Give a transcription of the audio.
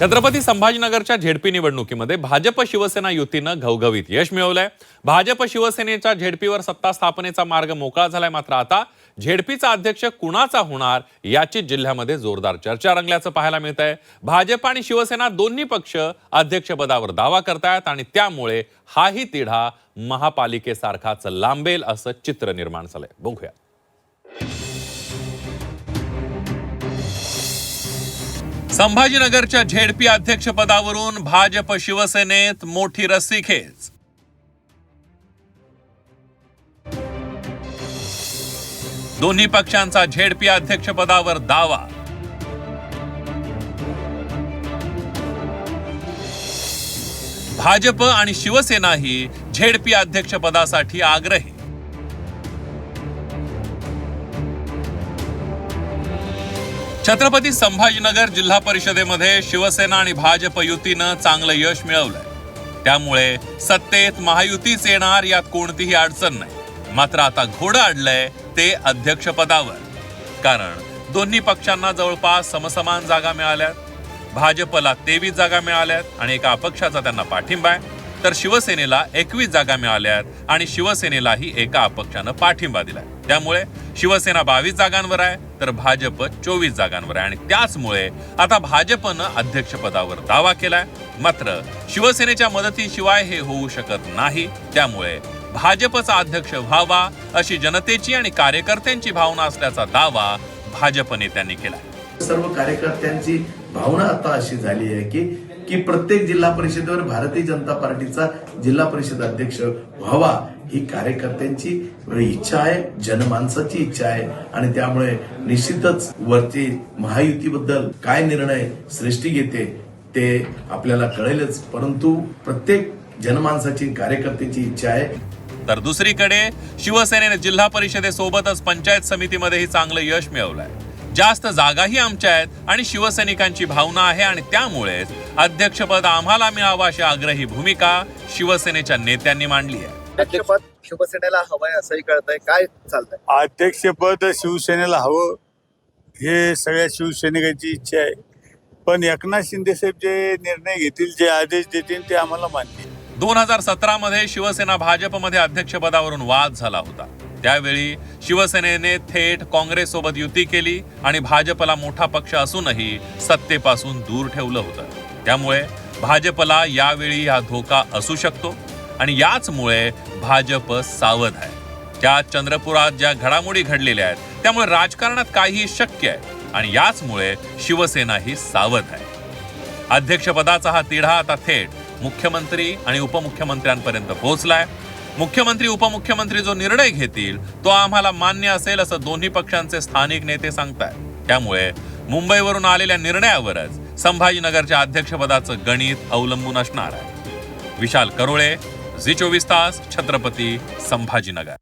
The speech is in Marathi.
छत्रपती संभाजीनगरच्या झेडपी निवडणुकीमध्ये भाजप शिवसेना युतीनं घवघवीत यश मिळवलंय। भाजप शिवसेनेच्या झेडपीवर सत्ता स्थापनेचा मार्ग मोकळा झालाय। मात्र आता झेडपीचा अध्यक्ष कुणाचा होणार याची जिल्ह्यामध्ये जोरदार चर्चा रंगल्याचं पाहायला मिळतंय। भाजप आणि शिवसेना दोन्ही पक्ष अध्यक्षपदावर दावा करतायत आणि त्यामुळे हाही तिढा महापालिकेसारखाच लांबेल असं चित्र निर्माण झालंय। बघूया। संभाजीनगरच्या झेडपी अध्यक्षपदावरून भाजप शिवसेनेत मोठी रस्सीखेच। दोन्ही पक्षांचा झेडपी अध्यक्षपदावर दावा। भाजप आणि शिवसेनाही झेडपी अध्यक्षपदासाठी आग्रही। छत्रपती संभाजीनगर जिल्हा परिषदेमध्ये शिवसेना आणि भाजप युतीनं चांगलं यश मिळवलंय। त्यामुळे सत्तेत महायुतीच येणार यात कोणतीही अडचण नाही। मात्र आता घोडं अडलंय ते अध्यक्षपदावर, कारण दोन्ही पक्षांना जवळपास समसमान जागा मिळाल्यात। भाजपला 23 जागा मिळाल्यात आणि एका अपक्षाचा त्यांना पाठिंबा आहे, तर शिवसेनेला 21 जागा मिळाल्यात आणि शिवसेनेलाही एका अपक्षानं पाठिंबा दिलाय। त्यामुळे शिवसेना 22 जागांवर आहे तर भाजप 24 जागांवर आहे आणि त्याचमुळे आता भाजपनं अध्यक्षपदावर दावा केलाय। मात्र शिवसेनेच्या मदतीशिवाय हे होऊ शकत नाही। त्यामुळे भाजपचा अध्यक्ष व्हावा अशी जनतेची आणि कार्यकर्त्यांची भावना असल्याचा दावा भाजप नेत्यांनी केलाय। सर्व कार्यकर्त्यांची भावना आता अशी झाली आहे की प्रत्येक जिल्हा परिषदेवर भारतीय जनता पार्टीचा जिल्हा परिषद अध्यक्ष व्हावा ही कार्यकर्त्यांची इच्छा आहे, जनमानसाची इच्छा आहे आणि त्यामुळे निश्चितच वरती महायुतीबद्दल काय निर्णय सृष्टी घेते ते आपल्याला कळेलच, परंतु प्रत्येक जनमानसाची कार्यकर्त्याची इच्छा आहे। तर दुसरीकडे शिवसेनेने जिल्हा परिषदेसोबतच पंचायत समितीमध्येही चांगलं यश मिळवलंय। जास्त जागाही आमच्या आहेत आणि शिवसैनिकांची भावना आहे आणि त्यामुळेच अध्यक्षपद आम्हाला मिळावं अशी आग्रही भूमिका शिवसेनेच्या नेत्यांनी मांडली आहे। अध्यक्षपद शिवसेनेला हवंय असंही कळतंय, काय चालतंय? अध्यक्षपद शिवसेनेला हवं हे सगळ्या शिवसैनिकांची इच्छा आहे, पण एकनाथ शिंदे साहेब जे निर्णय घेतील, जे आदेश देतील ते आम्हाला मान्य आहे। 2017 मध्ये शिवसेना भाजपमध्ये अध्यक्षपदावरून वाद झाला होता। त्यावेळी शिवसेनेने थेट काँग्रेससोबत युती केली आणि भाजपला मोठा पक्ष असूनही सत्तेपासून दूर ठेवलं होतं। त्यामुळे भाजपला यावेळी हा धोका असू शकतो आणि याचमुळे भाजप सावध आहे। त्या चंद्रपुरात ज्या घडामोडी घडलेल्या आहेत त्यामुळे राजकारणात काहीही शक्य आहे आणि याचमुळे शिवसेनाही सावध आहे। अध्यक्षपदाचा हा तिढा आता थेट मुख्यमंत्री आणि उपमुख्यमंत्र्यांपर्यंत पोहोचलाय। मुख्यमंत्री उपमुख्यमंत्री जो निर्णय घेतील तो आम्हाला मान्य असेल असं दोन्ही पक्षांचे स्थानिक नेते सांगतायत। त्यामुळे मुंबईवरून आलेल्या निर्णयावरच संभाजीनगरच्या अध्यक्षपदाचं गणित अवलंबून असणार आहे। विशाल करोळे, झी 24 तास, छत्रपती संभाजीनगर।